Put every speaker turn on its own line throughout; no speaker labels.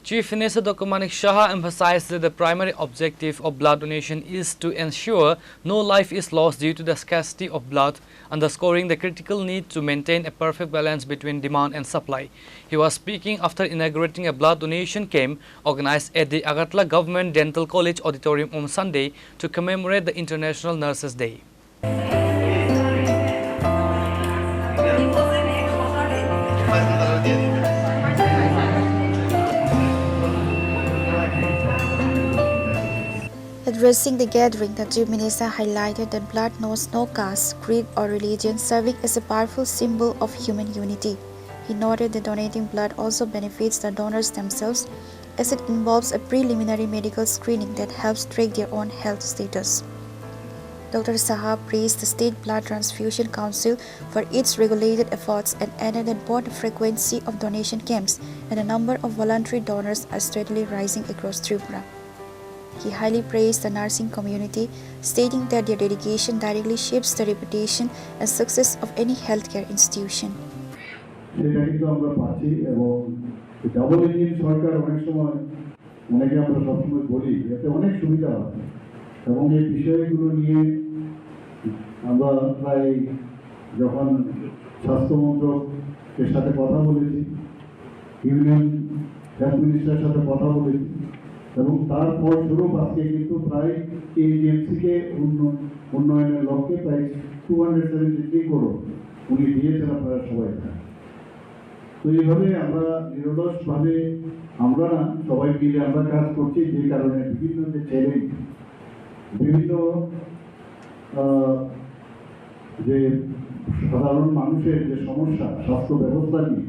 Chief Minister Dr. Manik Shah emphasized that the primary objective of blood donation is to ensure no life is lost due to the scarcity of blood, underscoring the critical need to maintain a perfect balance between demand and supply. He was speaking after inaugurating a blood donation camp organized at the Agartala Government Dental College Auditorium on Sunday to commemorate the International Nurses Day.
Addressing the gathering, the Chief Minister highlighted that blood knows no caste, creed or religion, serving as a powerful symbol of human unity. He noted that donating blood also benefits the donors themselves, as it involves a preliminary medical screening that helps track their own health status. Dr. Saha praised the State Blood Transfusion Council for its regulated efforts and added that both the frequency of donation camps and the number of voluntary donors are steadily rising across Tripura. He highly praised the nursing community, stating that their dedication directly shapes the reputation and success of any healthcare institution.
Double engine সরকার অনেক সময় অনেকে আমরা সবসময় বলি এতে অনেক সুবিধা হয় এবং এই বিষয়গুলো নিয়ে আমরা প্রায় যখন স্বাস্থ্য মন্ত্রকের সাথে কথা বলেছি, ইউনিয়ন হেলথ মিনিস্টারের সাথে কথা বলেছি এবং তারপর স্বরূপ আজকে কিন্তু প্রায় এজিএমসিকে উন্নয়নের লক্ষ্যে প্রায় 273 করোড় উনি দিয়েছেন, আপনারা সবাই জানেন। তো এইভাবে আমরা নিরলসভাবে আমরা না সবাই মিলে আমরা কাজ করছি, যে কারণে বিভিন্ন যে চ্যালেঞ্জ, বিভিন্ন যে সাধারণ মানুষের যে সমস্যা, স্বাস্থ্য ব্যবস্থা নিয়ে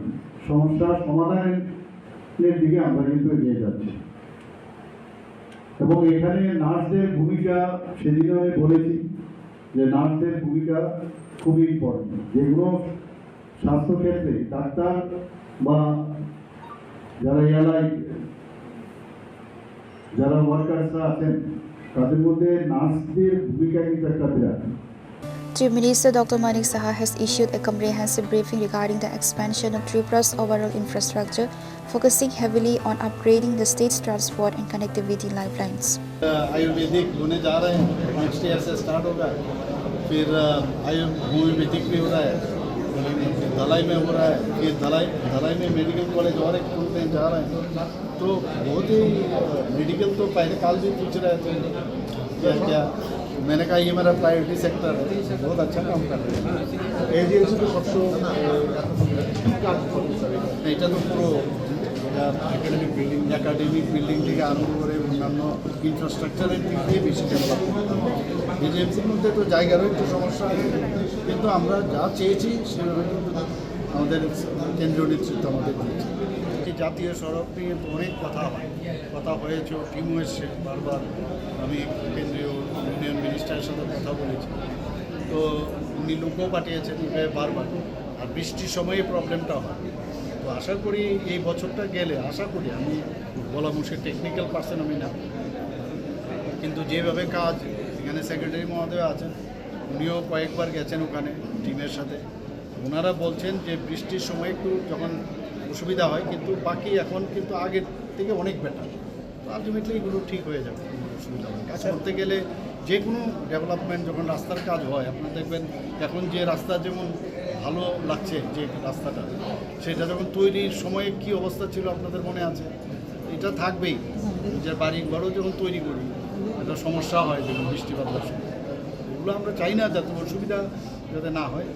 সমস্যা সমাধানের দিকে আমরা কিন্তু এগিয়ে যাচ্ছি। এবং এখানে নার্সদের ভূমিকা, সেদিনও আমি বলেছি যে নার্সদের ভূমিকা খুবই ইম্পর্টেন্ট। যেগুলো স্বাস্থ্যক্ষেত্রে ডাক্তার বা যারা এলাকায় যারা ওয়ার্কার্সরা আছেন তাদের মধ্যে নার্সদের ভূমিকা কিন্তু একটা বিরাট।
Chief Minister Dr. Manik Saha has issued a comprehensive briefing regarding the expansion of Tripura's overall infrastructure, focusing heavily on upgrading the state's transport and connectivity lifelines.
Ayurvedic होने जा रहे हैं, नेक्स्ट ईयर से स्टार्ट होगा, फिर होम्योपैथिक भी हो रहा है, धलाई में हो रहा है, फिर धलाई में मेडिकल कॉलेज और एक खुलने जा रहे हैं। तो बहुत ही मेडिकल तो पहले काल भी पूछ रहे थे क्या मैंने कहा ये मेरा प्रायोरिटी सेक्टर है, बहुत अच्छा काम कर रहे हैं। এটা তো পুরো একাডেমিক বিল্ডিং থেকে আরম্ভ করে অন্যান্য ইনফ্রাস্ট্রাকচারের দিক দিয়ে বেশি ডেভেলপ করতে হবে। এজেন্সির মধ্যে তো জায়গারও একটু সমস্যা আছে, কিন্তু আমরা যা চেয়েছি সেভাবে কিন্তু আমাদের কেন্দ্রীয় নেতৃত্ব আমাদের দিয়েছে। এই জাতীয় সড়ক নিয়ে অনেক কথা হয়েছে, টিমও এসছে বারবার। আমি কেন্দ্রীয় ইউনিয়ন মিনিস্টারের সাথে কথা বলেছি, তো উনি লোকও পাঠিয়েছেন বারবার। আর বৃষ্টির সময়ে প্রবলেমটা হয়, তো আশা করি এই বছরটা গেলে আশা করি, আমি বলা মুশকিল, টেকনিক্যাল পার্সন আমি না, কিন্তু যেভাবে কাজ এখানে সেক্রেটারি মহোদয় আছেন, উনিও কয়েকবার গেছেন ওখানে টিমের সাথে। ওনারা বলছেন যে বৃষ্টির সময় একটু যখন অসুবিধা হয়, কিন্তু বাকি এখন কিন্তু আগের থেকে অনেক বেটার। তো আলটিমেটলি এগুলো ঠিক হয়ে যাবে, কোনো অসুবিধা হয়। কাজ করতে গেলে যে কোনো ডেভেলপমেন্ট, যখন রাস্তার কাজ হয়, আপনারা দেখবেন এখন যে রাস্তা যেমন ভালো লাগছে, যে রাস্তাটা সেটা যখন তৈরির সময়ে কি অবস্থা ছিল আপনাদের মনে আছে। এটা থাকবেই, যে বাড়ি ঘরও যখন তৈরি করি একটা সমস্যা হয়, যখন বৃষ্টিপাত আসে, এগুলো আমরা চাই না, যাতে অসুবিধা যাতে না হয়।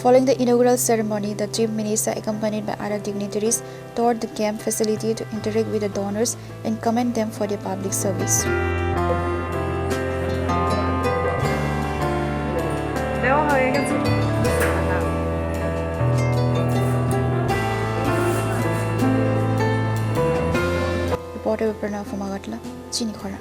Following the inaugural ceremony, the Chief Minister, accompanied by other dignitaries, toured the camp facility to interact with the donors and commend them for their public service. Reporter Pranav from Agartala, Chini Khora.